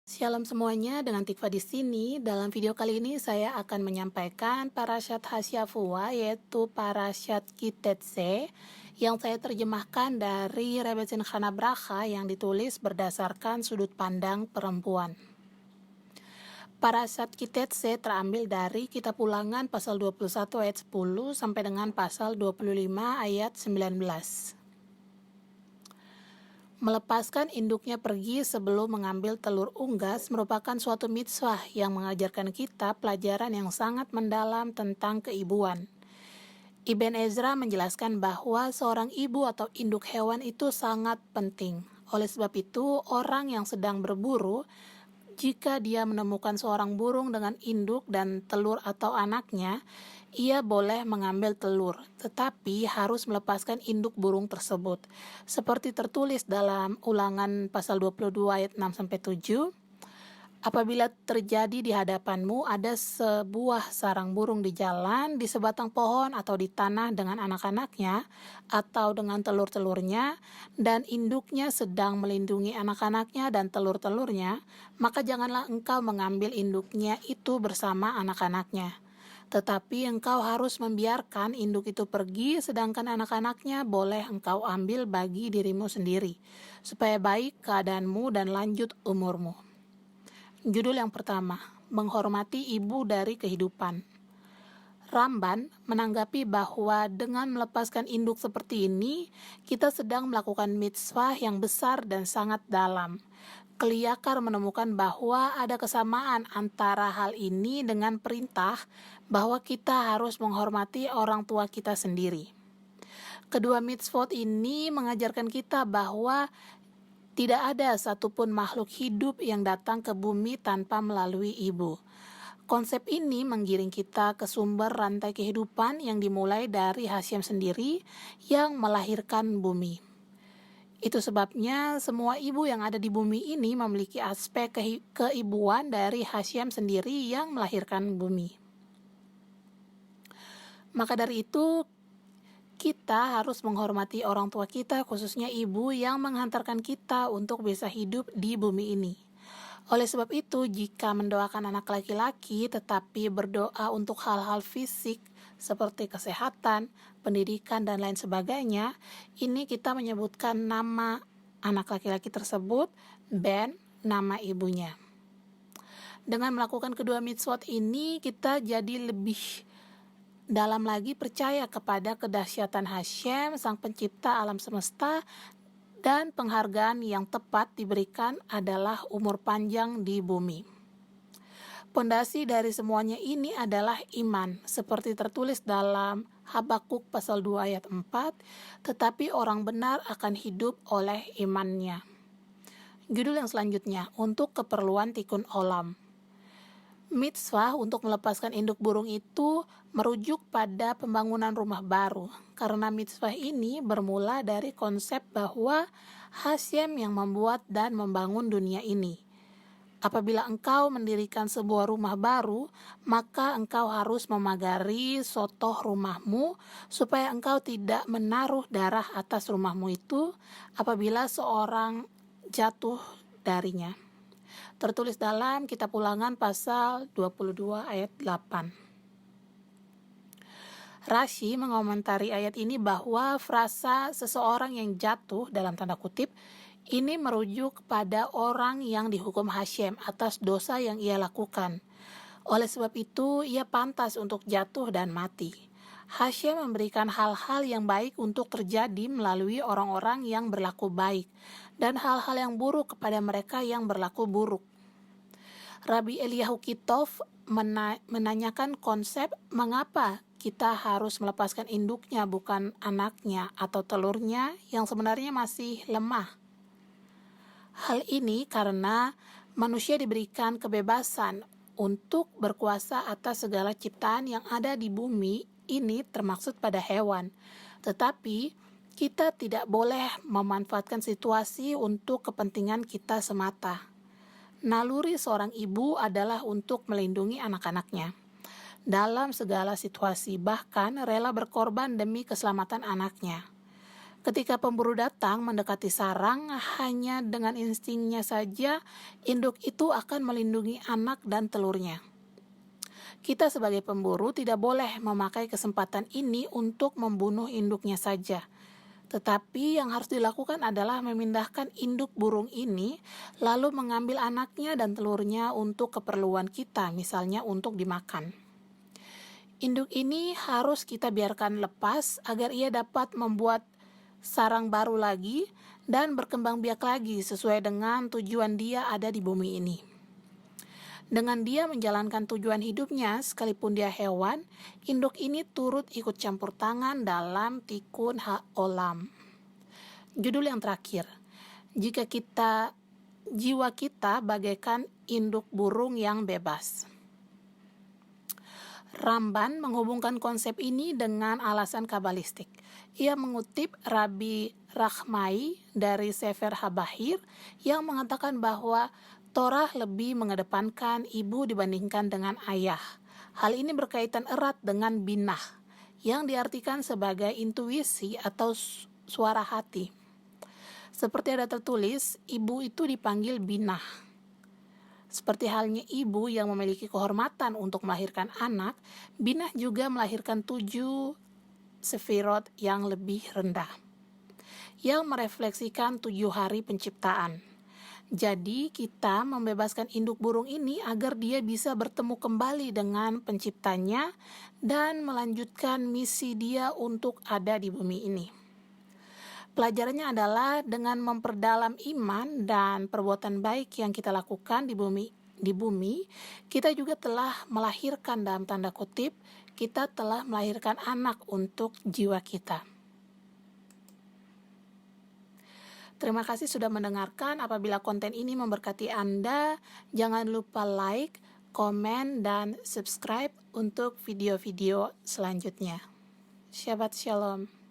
Shalom semuanya, dengan Tikva di sini. Dalam video kali ini saya akan menyampaikan Parashat Hasyafua, yaitu Parashat Kitetse, yang saya terjemahkan dari Rebbetzin Chana Bracha yang ditulis berdasarkan sudut pandang perempuan. Parashat Kitetse terambil dari Kitab Ulangan pasal 21 ayat 10 sampai dengan pasal 25 ayat 19. Melepaskan induknya pergi sebelum mengambil telur unggas merupakan suatu mitzvah yang mengajarkan kita pelajaran yang sangat mendalam tentang keibuan. Ibn Ezra menjelaskan bahwa seorang ibu atau induk hewan itu sangat penting. Oleh sebab itu, orang yang sedang berburu, jika dia menemukan seorang burung dengan induk dan telur atau anaknya, ia boleh mengambil telur, tetapi harus melepaskan induk burung tersebut. Seperti tertulis dalam Ulangan pasal 22 ayat 6-7, apabila terjadi di hadapanmu ada sebuah sarang burung di jalan, di sebatang pohon atau di tanah dengan anak-anaknya, atau dengan telur-telurnya, dan induknya sedang melindungi anak-anaknya dan telur-telurnya, maka janganlah engkau mengambil induknya itu bersama anak-anaknya. Tetapi engkau harus membiarkan induk itu pergi, sedangkan anak-anaknya boleh engkau ambil bagi dirimu sendiri, supaya baik keadaanmu dan lanjut umurmu. Judul yang pertama, menghormati ibu dari kehidupan. Ramban menanggapi bahwa dengan melepaskan induk seperti ini, kita sedang melakukan mitzvah yang besar dan sangat dalam. Keliakar menemukan bahwa ada kesamaan antara hal ini dengan perintah bahwa kita harus menghormati orang tua kita sendiri. Kedua mitzvot ini mengajarkan kita bahwa tidak ada satupun makhluk hidup yang datang ke bumi tanpa melalui ibu. Konsep ini menggiring kita ke sumber rantai kehidupan yang dimulai dari Hashem sendiri yang melahirkan bumi. Itu sebabnya semua ibu yang ada di bumi ini memiliki aspek keibuan dari Hashem sendiri yang melahirkan bumi. Maka dari itu, kita harus menghormati orang tua kita, khususnya ibu yang menghantarkan kita untuk bisa hidup di bumi ini. Oleh sebab itu, jika mendoakan anak laki-laki tetapi berdoa untuk hal-hal fisik seperti kesehatan, pendidikan, dan lain sebagainya, ini kita menyebutkan nama anak laki-laki tersebut, Ben, nama ibunya. Dengan melakukan kedua mitzvot ini, kita jadi lebih dalam lagi percaya kepada kedahsyatan Hashem, Sang Pencipta alam semesta, dan penghargaan yang tepat diberikan adalah umur panjang di bumi. Pondasi dari semuanya ini adalah iman, seperti tertulis dalam Habakuk pasal 2 ayat 4, tetapi orang benar akan hidup oleh imannya. Judul yang selanjutnya, untuk keperluan tikun olam. Mitzvah untuk melepaskan induk burung itu merujuk pada pembangunan rumah baru, karena mitzvah ini bermula dari konsep bahwa Hashem yang membuat dan membangun dunia ini. Apabila engkau mendirikan sebuah rumah baru, maka engkau harus memagari sotoh rumahmu supaya engkau tidak menaruh darah atas rumahmu itu apabila seorang jatuh darinya. Tertulis dalam Kitab Ulangan pasal 22 ayat 8. Rashi mengomentari ayat ini bahwa frasa seseorang yang jatuh dalam tanda kutip ini merujuk kepada orang yang dihukum Hashem atas dosa yang ia lakukan. Oleh sebab itu, ia pantas untuk jatuh dan mati. Hashem memberikan hal-hal yang baik untuk terjadi melalui orang-orang yang berlaku baik, dan hal-hal yang buruk kepada mereka yang berlaku buruk. Rabbi Eliyahu Kitov menanyakan konsep mengapa kita harus melepaskan induknya bukan anaknya atau telurnya yang sebenarnya masih lemah. Hal ini karena manusia diberikan kebebasan untuk berkuasa atas segala ciptaan yang ada di bumi ini, termaksud pada hewan. Tetapi kita tidak boleh memanfaatkan situasi untuk kepentingan kita semata. Naluri seorang ibu adalah untuk melindungi anak-anaknya dalam segala situasi, bahkan rela berkorban demi keselamatan anaknya. Ketika pemburu datang mendekati sarang, hanya dengan instingnya saja, induk itu akan melindungi anak dan telurnya. Kita sebagai pemburu tidak boleh memakai kesempatan ini untuk membunuh induknya saja. Tetapi yang harus dilakukan adalah memindahkan induk burung ini, lalu mengambil anaknya dan telurnya untuk keperluan kita, misalnya untuk dimakan. Induk ini harus kita biarkan lepas agar ia dapat membuat sarang baru lagi dan berkembang biak lagi sesuai dengan tujuan dia ada di bumi ini. Dengan dia menjalankan tujuan hidupnya, sekalipun dia hewan, induk ini turut ikut campur tangan dalam Tikkun Ha'olam. Judul yang terakhir, jiwa kita bagaikan induk burung yang bebas. Ramban menghubungkan konsep ini dengan alasan kabalistik. Ia mengutip Rabbi Rahmai dari Sefer Habahir yang mengatakan bahwa Torah lebih mengedepankan ibu dibandingkan dengan ayah. Hal ini berkaitan erat dengan binah, yang diartikan sebagai intuisi atau suara hati. Seperti ada tertulis, ibu itu dipanggil binah. Seperti halnya ibu yang memiliki kehormatan untuk melahirkan anak, binah juga melahirkan 7 sefirot yang lebih rendah, yang merefleksikan 7 hari penciptaan. Jadi kita membebaskan induk burung ini agar dia bisa bertemu kembali dengan penciptanya dan melanjutkan misi dia untuk ada di bumi ini. Pelajarannya adalah dengan memperdalam iman dan perbuatan baik yang kita lakukan di bumi, kita juga telah melahirkan, dalam tanda kutip, kita telah melahirkan anak untuk jiwa kita. Terima kasih sudah mendengarkan. Apabila konten ini memberkati Anda, jangan lupa like, komen, dan subscribe untuk video-video selanjutnya. Shabbat Shalom.